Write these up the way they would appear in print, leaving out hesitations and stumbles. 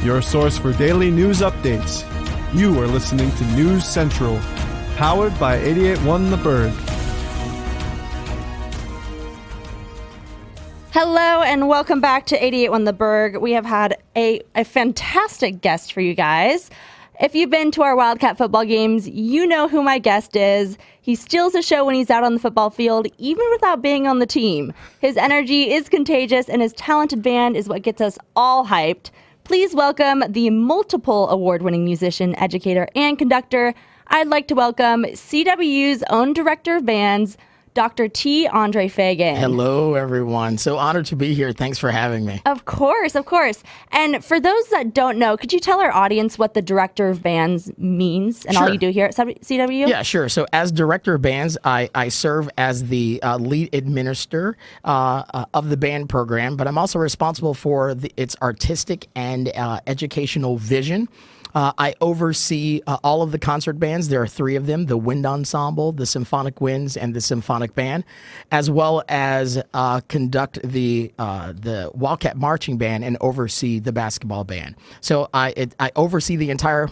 your source for daily news updates. You are listening to News Central, powered by 88.1 The Berg. Hello and welcome back to 88.1 The Berg. We have had a fantastic guest for you guys. If you've been to our Wildcat football games, you know who my guest is. He steals the show when he's out on the football field, even without being on the team. His energy is contagious, and his talented band is what gets us all hyped. Please welcome the multiple award-winning musician, educator, and conductor. I'd like to welcome CWU's own director of bands, Dr. T. Andre Fagan. Hello, everyone. So honored to be here. Thanks for having me. Of course, of course. And for those that don't know, could you tell our audience what the director of bands means and all you do here at CWU? Yeah, sure. So as director of bands, I serve as the lead administrator of the band program, but I'm also responsible for its artistic and educational vision. I oversee all of the concert bands. There are three of them: the Wind Ensemble, the Symphonic Winds, and the Symphonic Band, as well as conduct the Wildcat Marching Band and oversee the basketball band. So I oversee the entire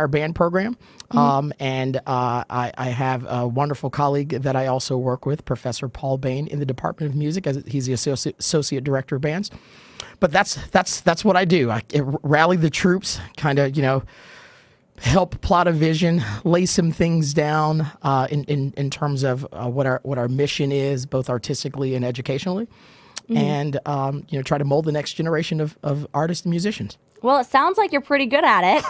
band program. And I have a wonderful colleague that I also work with, Professor Paul Bain, in the Department of Music. As he's the associate director of bands. But that's what I do. I rally the troops, kind of, help plot a vision, lay some things down in terms of what our mission is, both artistically and educationally, and try to mold the next generation of artists and musicians. Well, it sounds like you're pretty good at it.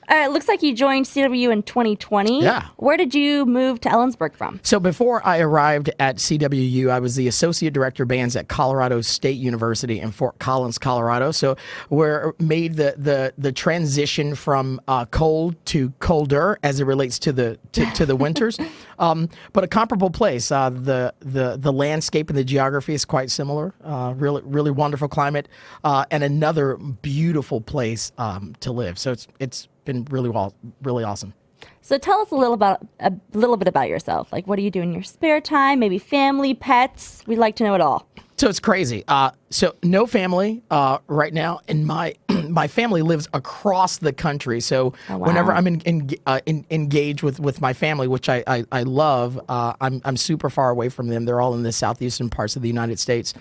It looks like you joined CWU in 2020. Yeah. Where did you move to Ellensburg from? So before I arrived at CWU, I was the associate director of bands at Colorado State University in Fort Collins, Colorado. So we made the transition from cold to colder as it relates to the winters. But a comparable place. The landscape and the geography is quite similar. Really wonderful climate, and another beautiful place to live. So it's been really awesome. So tell us a little bit about yourself. Like, what do you do in your spare time? Maybe family, pets. We'd like to know it all. So it's crazy. So no family right now, and my family lives across the country. So whenever I'm engaged with my family, which I love, I'm super far away from them. They're all in the southeastern parts of the United States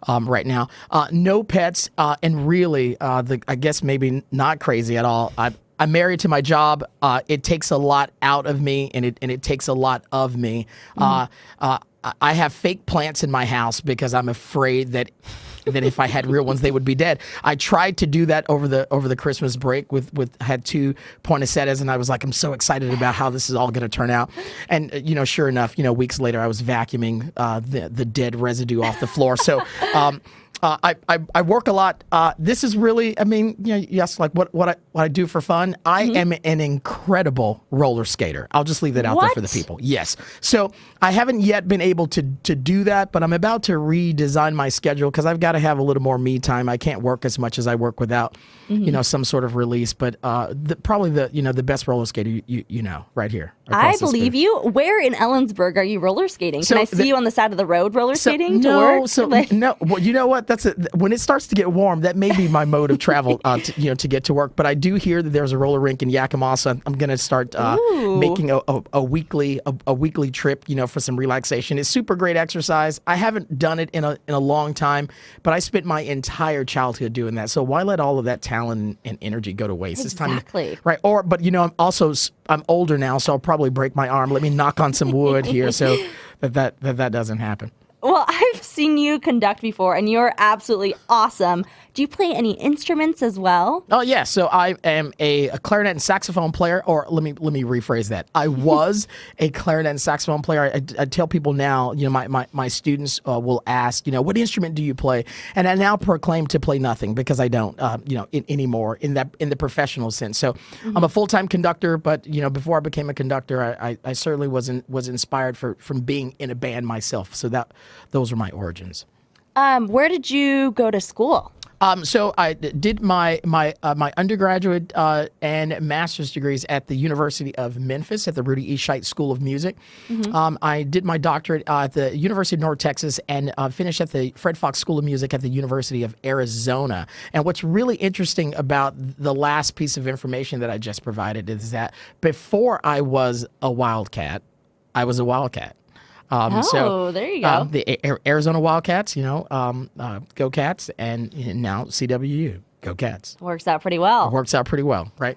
right now. No pets, and really, I guess maybe not crazy at all. I'm married to my job. It takes a lot out of me, and it takes a lot of me. I have fake plants in my house because I'm afraid that if I had real ones, they would be dead. I tried to do that over the Christmas break had two poinsettias, and I was like, I'm so excited about how this is all going to turn out. And sure enough, weeks later, I was vacuuming the dead residue off the floor. So. I work a lot. This is really, yes, like what I do for fun. I am an incredible roller skater. I'll just leave that out there for the people. Yes. So I haven't yet been able to do that, but I'm about to redesign my schedule because I've got to have a little more me time. I can't work as much as I work without, some sort of release. But probably the best roller skater right here. I believe you. Where in Ellensburg are you roller skating? Can I see you on the side of the road roller skating to work? No. Well, you know what? When it starts to get warm, that may be my mode of travel to get to work. But I do hear that there's a roller rink in Yakima, so I'm going to start making a weekly trip, for some relaxation. It's super great exercise. I haven't done it in a long time, but I spent my entire childhood doing that. So why let all of that talent and energy go to waste? Exactly. It's time, right? But I'm older now, so I'll probably break my arm. Let me knock on some wood here so that doesn't happen. Well, I've seen you conduct before, and you're absolutely awesome. Do you play any instruments as well? Oh, yeah. So I am a clarinet and saxophone player, or let me rephrase that. I was a clarinet and saxophone player. I tell people now, my students will ask, what instrument do you play? And I now proclaim to play nothing because I don't, anymore in the professional sense. So I'm a full-time conductor, but, before I became a conductor, I certainly was inspired from being in a band myself. So those are my origins. Where did you go to school? So I did my undergraduate and master's degrees at the University of Memphis at the Rudy E. Scheidt School of Music. I did my doctorate at the University of North Texas and finished at the Fred Fox School of Music at the University of Arizona. And what's really interesting about the last piece of information that I just provided is that before I was a Wildcat, I was a Wildcat. There you go. The Arizona Wildcats, go Cats, and now CWU, go Cats. Works out pretty well. Works out pretty well, right?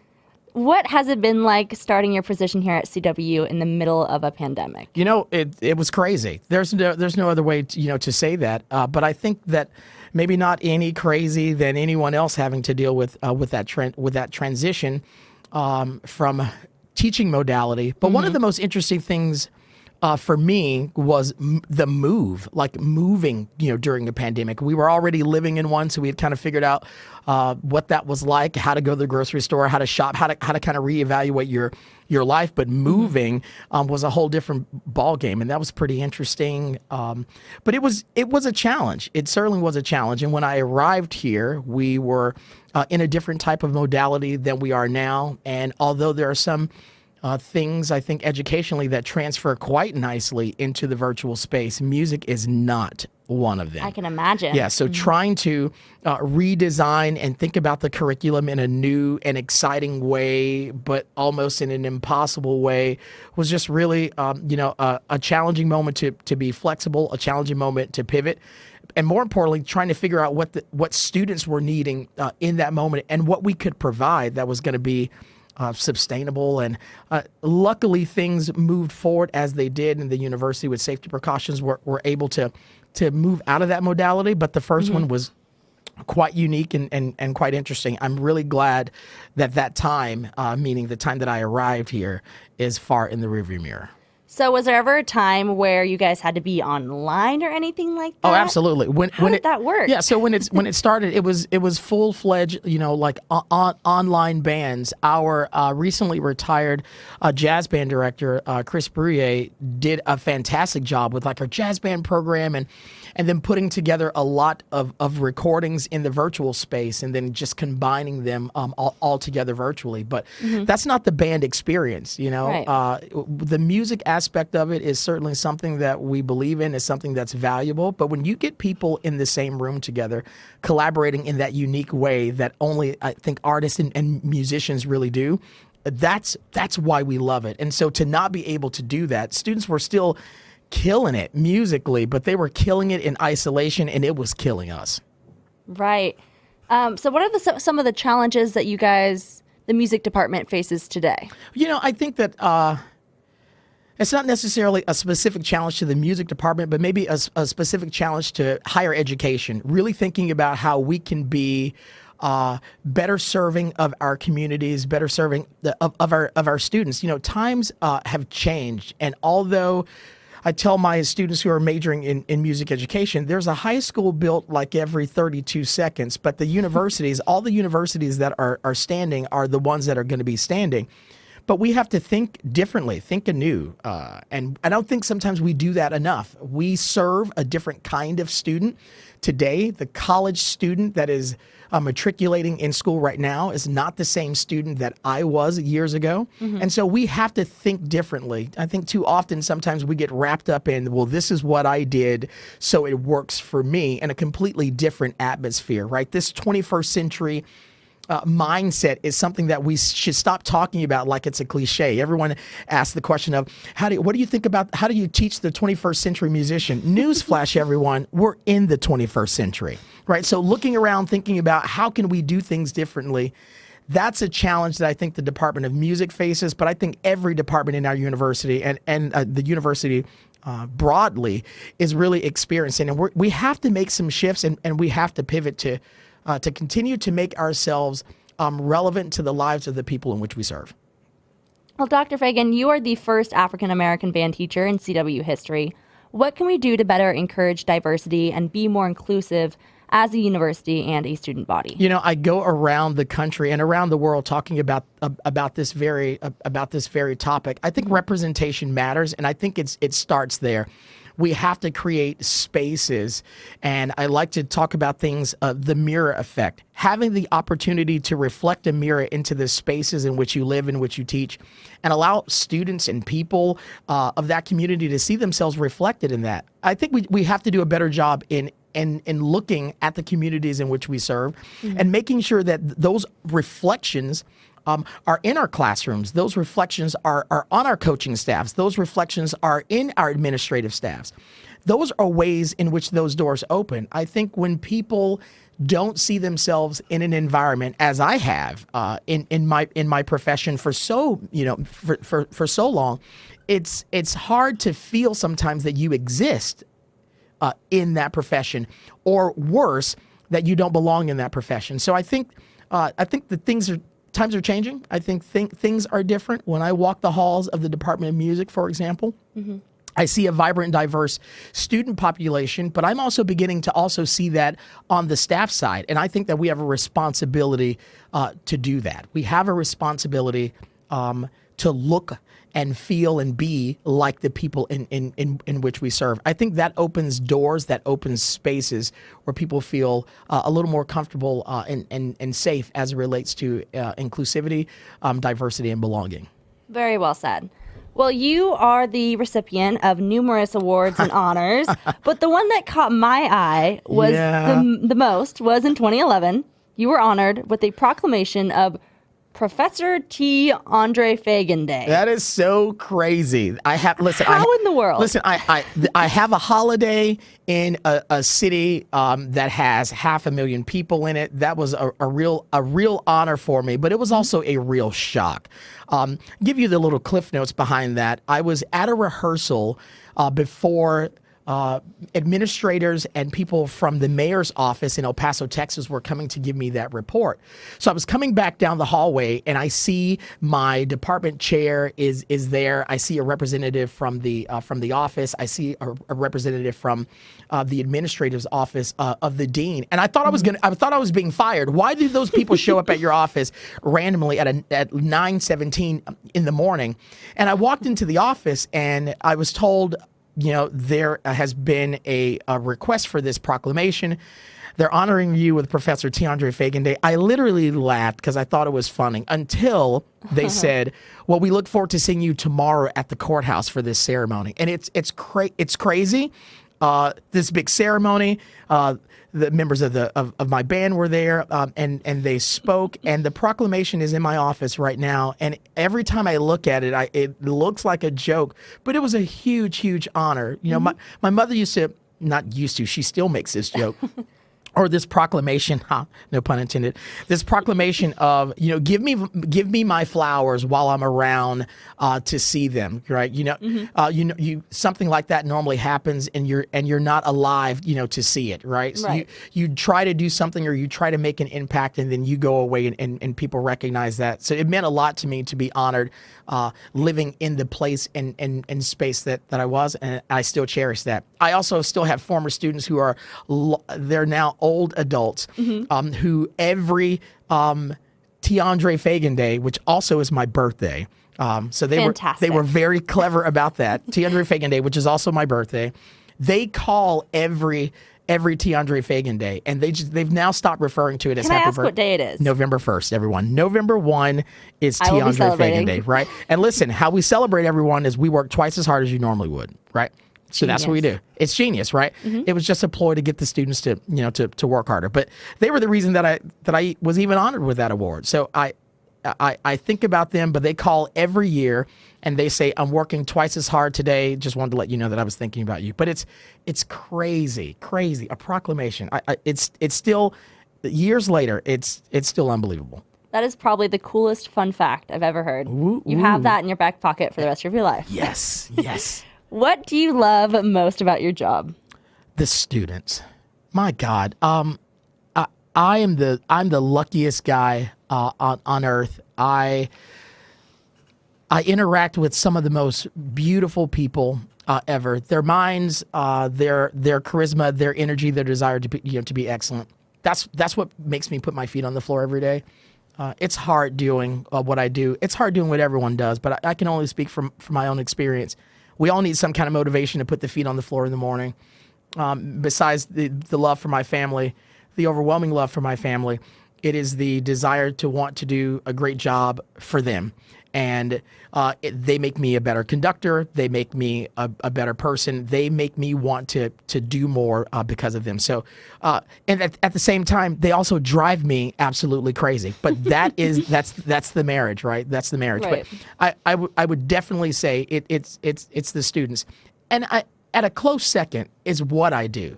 What has it been like starting your position here at CWU in the middle of a pandemic? It was crazy. There's no other way to say that. But I think that maybe not any crazy than anyone else having to deal with that transition from teaching modality. But one of the most interesting things for me was the move, like moving, during the pandemic. We were already living in one, so we had kind of figured out what that was like, how to go to the grocery store, how to shop, how to kind of reevaluate your life. But moving was a whole different ball game, and that was pretty interesting. But it was a challenge. It certainly was a challenge. And when I arrived here, we were in a different type of modality than we are now. And although there are some things, I think, educationally that transfer quite nicely into the virtual space, music is not one of them. I can imagine. Yeah, so trying to redesign and think about the curriculum in a new and exciting way, but almost in an impossible way, was just really, a challenging moment to be flexible, a challenging moment to pivot, and more importantly, trying to figure out what students were needing in that moment and what we could provide that was going to be sustainable. And luckily things moved forward as they did, and the university with safety precautions were able to move out of that modality. But the first one was quite unique and quite interesting. I'm really glad that time, meaning the time that I arrived here, is far in the rearview mirror. So was there ever a time where you guys had to be online or anything like that? Oh, absolutely. How did that work? Yeah, so when it started, it was full-fledged, like online bands. Our recently retired jazz band director, Chris Bruyere, did a fantastic job with like our jazz band program and then putting together a lot of recordings in the virtual space and then just combining them all together virtually. But that's not the band experience, Right. The music aspect of it is certainly something that we believe in, is something that's valuable. But when you get people in the same room together, collaborating in that unique way that only, I think, artists and musicians really do, that's why we love it. And so to not be able to do that, students were still killing it musically, but they were killing it in isolation, and it was killing us. Right. So what are some of the challenges that you guys, the music department, faces today? I think that it's not necessarily a specific challenge to the music department, but maybe a specific challenge to higher education, really thinking about how we can be better serving of our communities, better serving of our students. Times have changed, and although I tell my students who are majoring in music education, there's a high school built like every 32 seconds, but the universities, all the universities that are standing are the ones that are going to be standing. But we have to think differently, think anew. And I don't think sometimes we do that enough. We serve a different kind of student. Today, the college student that is matriculating in school right now is not the same student that I was years ago. And so we have to think differently. I think too often sometimes we get wrapped up in, well, this is what I did, so it works for me, in a completely different atmosphere, right? This 21st century mindset is something that we should stop talking about like it's a cliche. Everyone asks the question of what do you think about, how do you teach the 21st century musician? Newsflash, everyone, we're in the 21st century, right? So looking around, thinking about how can we do things differently, that's a challenge that I think the Department of Music faces, but I think every department in our university and the university broadly is really experiencing. And we have to make some shifts and we have to pivot to continue to make ourselves relevant to the lives of the people in which we serve. Well, Dr. Fagan, you are the first African-American band teacher in CW history. What can we do to better encourage diversity and be more inclusive as a university and a student body? I go around the country and around the world talking about this very topic. I think representation matters, and I think it starts there. we have to create spaces. And I like to talk about things, the mirror effect, having the opportunity to reflect a mirror into the spaces in which you live, in which you teach, and allow students and people of that community to see themselves reflected in that. I think we have to do a better job in looking at the communities in which we serve, and making sure that those reflections are in our classrooms. Those reflections are on our coaching staffs. Those reflections are in our administrative staffs. Those are ways in which those doors open. I think when people don't see themselves in an environment, as I have in my profession for so long, it's hard to feel sometimes that you exist in that profession, or worse, that you don't belong in that profession. So I think that times are changing. I think things are different. When I walk the halls of the Department of Music, for example, I see a vibrant, diverse student population, but I'm also beginning to also see that on the staff side. And I think that we have a responsibility to do that. We have a responsibility to look and feel and be like the people in which we serve. I think that opens doors, that opens spaces where people feel a little more comfortable and safe as it relates to inclusivity, diversity, and belonging. Very well said. Well, you are the recipient of numerous awards and honors, but the one that caught my eye was the most was in 2011. You were honored with a proclamation of Professor T. Andre Fagan Day. That is so crazy. How in the world? Listen, I have a holiday in a city that has 500,000 people in it. That was a real honor for me, but it was also a real shock. Give you the little cliff notes behind that. I was at a rehearsal before administrators and people from the mayor's office in El Paso, Texas, were coming to give me that report. So I was coming back down the hallway, and I see my department chair is there. I see a representative from the office. I see a representative from the administrator's office of the dean. And I thought I was being fired. Why do those people show up at your office randomly at 9:17 in the morning? And I walked into the office, and I was told, there has been a request for this proclamation. They're honoring you with Professor T. Andre Fagan Day. I literally laughed because I thought it was funny until they said, well, we look forward to seeing you tomorrow at the courthouse for this ceremony. And it's crazy. This big ceremony, the members of my band were there, and they spoke, and the proclamation is in my office right now. And every time I look at it, it looks like a joke, but it was a huge, huge honor. My mother she still makes this joke. Or this proclamation, no pun intended. This proclamation of, give me my flowers while I'm around to see them, right? Something like that normally happens, and you're not alive, to see it, right? So you try to do something, or you try to make an impact, and then you go away, and people recognize that. So it meant a lot to me to be honored, living in the place and space that I was, and I still cherish that. I also still have former students who are they're now old adults who every T. Andre Fagan Day, which also is my birthday. So they were very clever about that. T. Andre Fagan Day, which is also my birthday. They call every T. Andre Fagan Day, and they've now stopped referring to it as Can I ask what day it is? November 1st, everyone. November 1 is T. Andre Fagan Day, right? And listen, how we celebrate everyone is we work twice as hard as you normally would, right? So that's what we do. It's genius, right? It was just a ploy to get the students to work harder. But they were the reason that I was even honored with that award. So I think about them, but they call every year and they say, I'm working twice as hard today. Just wanted to let you know that I was thinking about you. But it's crazy. A proclamation. It's still, years later, it's still unbelievable. That is probably the coolest fun fact I've ever heard. You have that in your back pocket for the rest of your life. Yes. What do you love most about your job? The students. My God. I'm the luckiest guy on earth. I interact with some of the most beautiful people ever. Their minds, their charisma, their energy, their desire to be excellent. That's what makes me put my feet on the floor every day. It's hard doing what I do. It's hard doing what everyone does, but I can only speak from my own experience. we all need some kind of motivation to put the feet on the floor in the morning. Besides the love for my family, the overwhelming love for my family, it is the desire to want to do a great job for them. And they make me a better conductor. They make me a better person. They make me want to do more because of them. So, and at the same time, they also drive me absolutely crazy. But that's the marriage, right? That's the marriage. Right. But I would definitely say it's the students. And at a close second is what I do.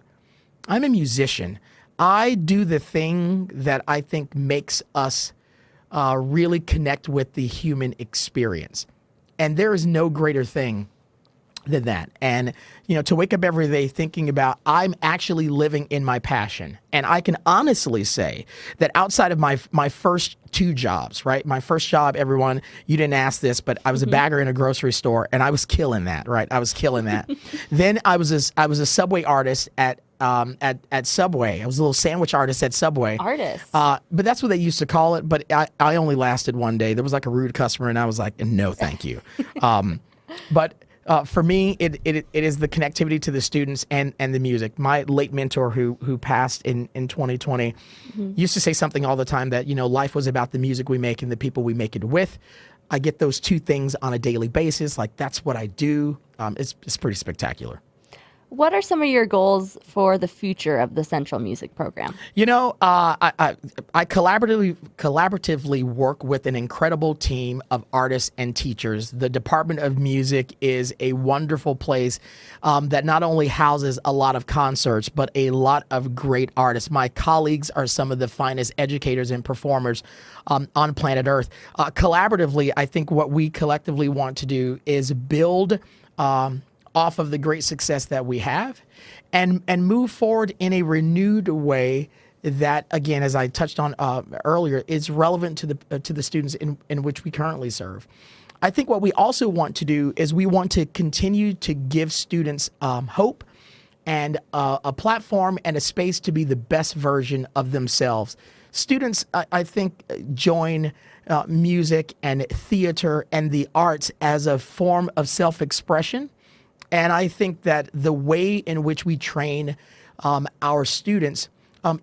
I'm a musician. I do the thing that I think makes us really connect with the human experience. And there is no greater thing than that. And, to wake up every day thinking about I'm actually living in my passion. And I can honestly say that outside of my first 2 jobs, right? My first job, everyone, you didn't ask this, but I was a bagger in a grocery store, and I was killing that, right? I was killing that. Then I was a Subway artist at Subway. I was a little sandwich artist at Subway. Artist. But that's what they used to call it. But I only lasted one day. There was like a rude customer, and I was like, no, thank you. But for me, it is the connectivity to the students and the music. My late mentor who passed in 2020 used to say something all the time that, life was about the music we make and the people we make it with. I get those 2 things on a daily basis. Like, that's what I do. It's pretty spectacular. What are some of your goals for the future of the Central Music Program? I collaboratively work with an incredible team of artists and teachers. The Department of Music is a wonderful place that not only houses a lot of concerts, but a lot of great artists. My colleagues are some of the finest educators and performers on planet Earth. Collaboratively, I think what we collectively want to do is build off of the great success that we have and move forward in a renewed way that, again, as I touched on earlier, is relevant to the students in which we currently serve. I think what we also want to do is we want to continue to give students hope and a platform and a space to be the best version of themselves. Students, I think, join music and theater and the arts as a form of self-expression. And I think that the way in which we train our students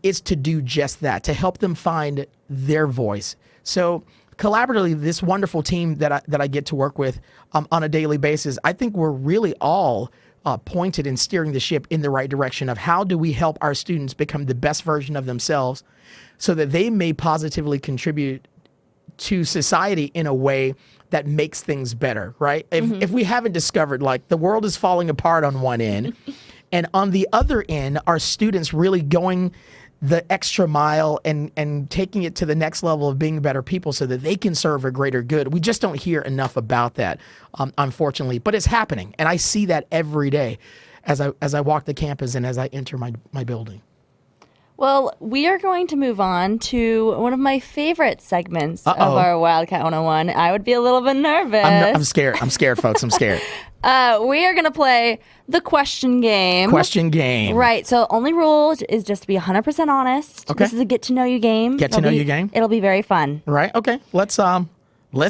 is to do just that, to help them find their voice. So collaboratively, this wonderful team that I get to work with on a daily basis, I think we're really all pointed in steering the ship in the right direction of how do we help our students become the best version of themselves so that they may positively contribute to society in a way that makes things better, right? If we haven't discovered, like, the world is falling apart on one end, and on the other end, are students really going the extra mile and taking it to the next level of being better people so that they can serve a greater good. We just don't hear enough about that, unfortunately, but it's happening. And I see that every day as I walk the campus and as I enter my building. Well, we are going to move on to one of my favorite segments of our Wildcat 101. I would be a little bit nervous. I'm scared. I'm scared, folks. I'm scared. We are going to play the question game. Question game. Right. So only rule is just to be 100% honest. Okay. This is a get to know you game. Get to know you game. It'll be very fun. Right. Okay. Let's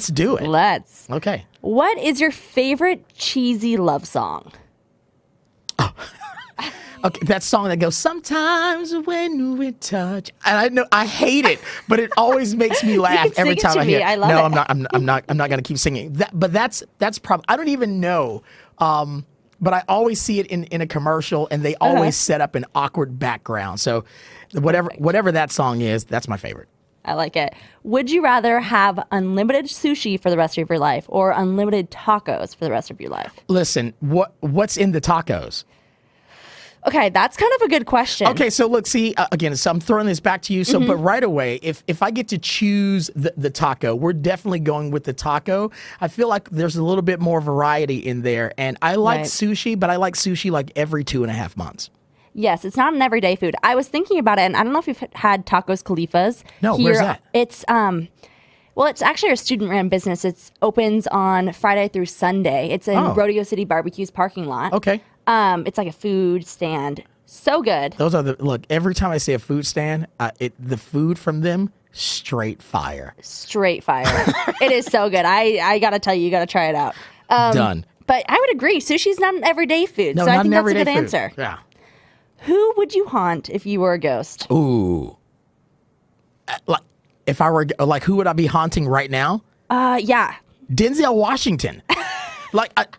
do it. Let's. Okay. What is your favorite cheesy love song? Okay, that song that goes, sometimes when we touch, and I know I hate it, but it always makes me laugh every time I hear it. I love no, it. I'm not going to keep singing that. But that's probably, I don't even know. But I always see it in a commercial, and they always set up an awkward background. So whatever that song is, that's my favorite. I like it. Would you rather have unlimited sushi for the rest of your life or unlimited tacos for the rest of your life? Listen, what's in the tacos? Okay, that's kind of a good question. Okay, so look, see, again, so I'm throwing this back to you. So, but right away, if I get to choose the taco, we're definitely going with the taco. I feel like there's a little bit more variety in there. And I like sushi, but I like sushi like every 2.5 months. Yes, it's not an everyday food. I was thinking about it, and I don't know if you've had Tacos Califas. No, where's that? It's well, it's actually a student-run business. It opens on Friday through Sunday. It's in Rodeo City Barbecue's parking lot. Okay. It's like a food stand. So good. Those are look, every time I see a food stand, the food from them, straight fire. Straight fire. It is so good. I got to tell you, you got to try it out. Done. But I would agree, sushi's not an everyday food. No, so I not think an that's a everyday good food. answer. Yeah. Who would you haunt if you were a ghost? Ooh. Like, if I were, like, who would I be haunting right now? Yeah. Denzel Washington.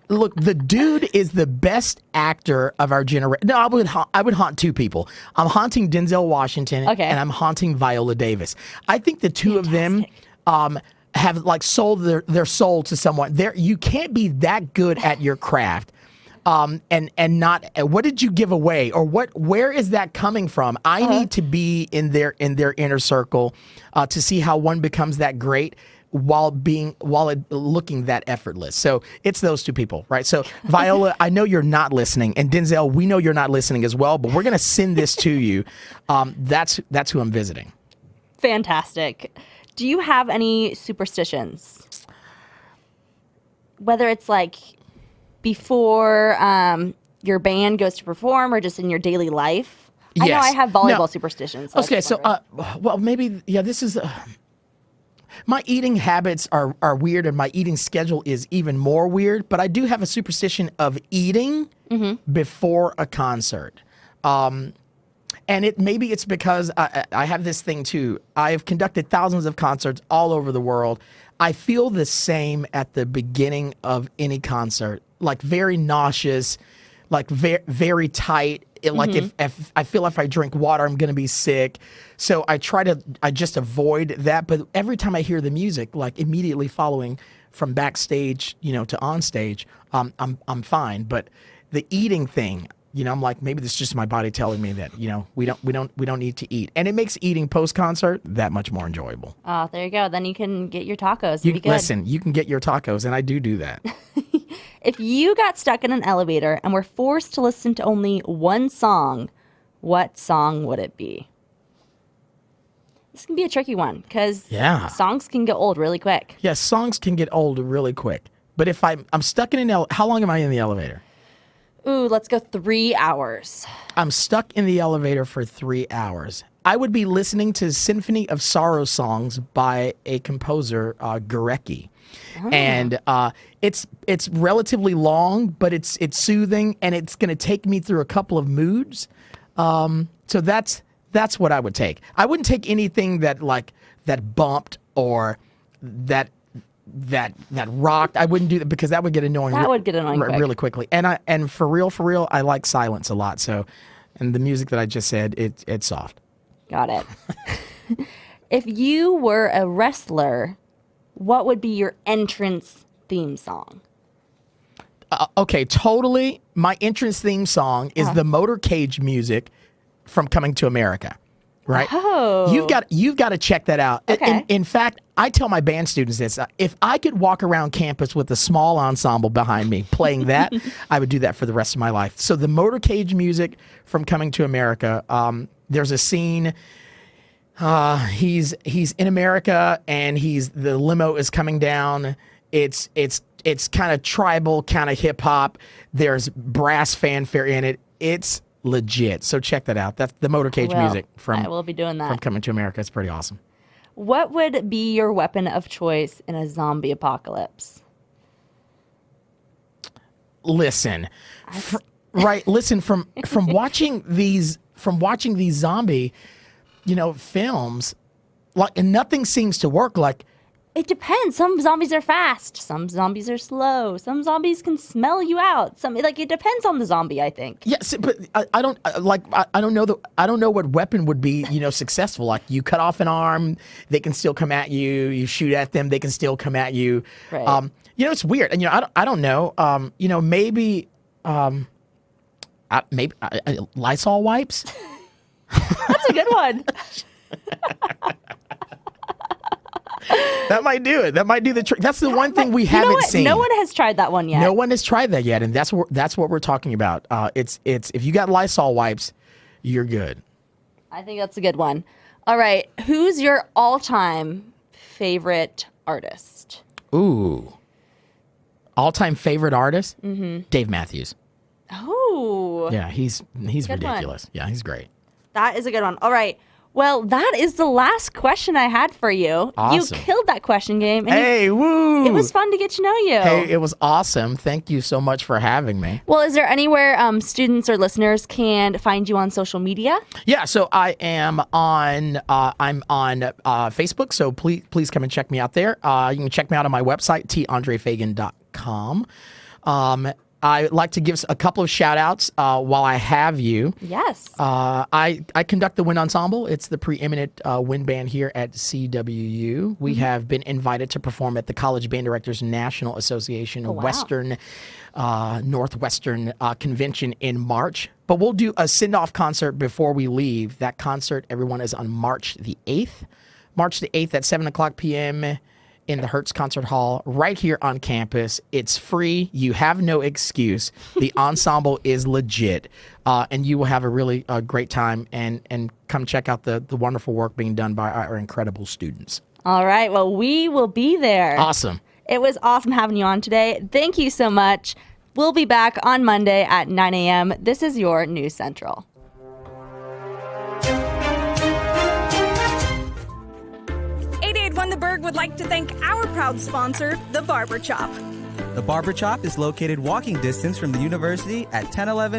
Look, the dude is the best actor of our generation. No, I would haunt two people. I'm haunting Denzel Washington, and I'm haunting Viola Davis. I think the two of them have like sold their soul to someone. You can't be that good at your craft. And not, what did you give away, or where is that coming from? I need to be in their inner circle to see how one becomes that great while looking that effortless. So it's those two people, right? So Viola, I know you're not listening, and Denzel, we know you're not listening as well, but we're gonna send this to you. That's who I'm visiting. Fantastic. Do you have any superstitions? Whether it's like before your band goes to perform or just in your daily life? I know I have volleyball superstitions. So okay, so well, maybe this is. My eating habits are weird, and my eating schedule is even more weird. But I do have a superstition of eating before a concert. And maybe it's because I have this thing too. I've conducted thousands of concerts all over the world. I feel the same at the beginning of any concert, like very nauseous, like very tight. Like if I feel if I drink water, I'm going to be sick. So I just avoid that. But every time I hear the music, like immediately following from backstage, to on stage, I'm fine. But the eating thing, I'm like, maybe this is just my body telling me that, we don't need to eat. And it makes eating post-concert that much more enjoyable. Oh, there you go. Then you can get your tacos. Be good. Listen, you can get your tacos, and I do that. If you got stuck in an elevator and were forced to listen to only one song, what song would it be? This can be a tricky one because songs can get old really quick. Yeah, songs can get old really quick. But if I'm stuck in how long am I in the elevator? Ooh, let's go 3 hours. I'm stuck in the elevator for 3 hours. I would be listening to Symphony of Sorrow songs by a composer, Gurecki. And it's relatively long, but it's soothing, and it's going to take me through a couple of moods. So that's what I would take. I wouldn't take anything that bumped or that rocked. I wouldn't do that because that would get annoying. That would get annoying really quickly. And for real, I like silence a lot. So, and the music that I just said, it's soft. Got it. If you were a wrestler, what would be your entrance theme song? Okay, totally. My entrance theme song is the motorcade music from Coming to America. Right? Oh. You've got to check that out. Okay. In fact, I tell my band students this. If I could walk around campus with a small ensemble behind me playing that, I would do that for the rest of my life. So the motorcade music from Coming to America, there's a scene. He's in America, and the limo is coming down. It's kind of tribal, kind of hip hop. There's brass fanfare in it. It's legit. So check that out. That's the motorcade music from. I will be doing that. From Coming to America. It's pretty awesome. What would be your weapon of choice in a zombie apocalypse? Listen, listen from watching these zombie, films, like, and nothing seems to work. Like, it depends. Some zombies are fast. Some zombies are slow. Some zombies can smell you out. It depends on the zombie, I think. Yes, but I don't know what weapon would be, successful. Like, you cut off an arm, they can still come at you. You shoot at them, they can still come at you. Right. It's weird. And I don't know. Maybe Lysol wipes. That's a good one. That might do it. That might do the trick. That's the one thing we haven't seen. No one has tried that one yet. No one has tried that yet, and that's what we're talking about. It's if you got Lysol wipes, you're good. I think that's a good one. All right, who's your all-time favorite artist? Ooh, all-time favorite artist? Mm-hmm. Dave Matthews. Oh, yeah, he's ridiculous. One. Yeah, he's great. That is a good one. All right, Well, that is the last question I had for you. Awesome. You killed that question game. And Hey, woo! it was fun to get to know you. Hey, it was awesome. Thank you so much for having me. Well, is there anywhere students or listeners can find you on social media? Yeah, so I am on Facebook, so please come and check me out there. You can check me out on my website, tandrefagan.com. I'd like to give a couple of shout outs while I have you. Yes. I conduct the Wind Ensemble. It's the preeminent wind band here at CWU. We have been invited to perform at the College Band Directors National Association Northwestern Convention in March. But we'll do a send-off concert before we leave. That concert, everyone, is on March the 8th. March the 8th at 7 o'clock p.m. in the Hertz Concert Hall right here on campus. It's free. You have no excuse. The ensemble is legit. And you will have a really great time and come check out the wonderful work being done by our incredible students. All right. Well, we will be there. Awesome. It was awesome having you on today. Thank you so much. We'll be back on Monday at 9 a.m. This is your News Central. The Berg would like to thank our proud sponsor, The Barber Chop. The Barber Chop is located walking distance from the university at 1011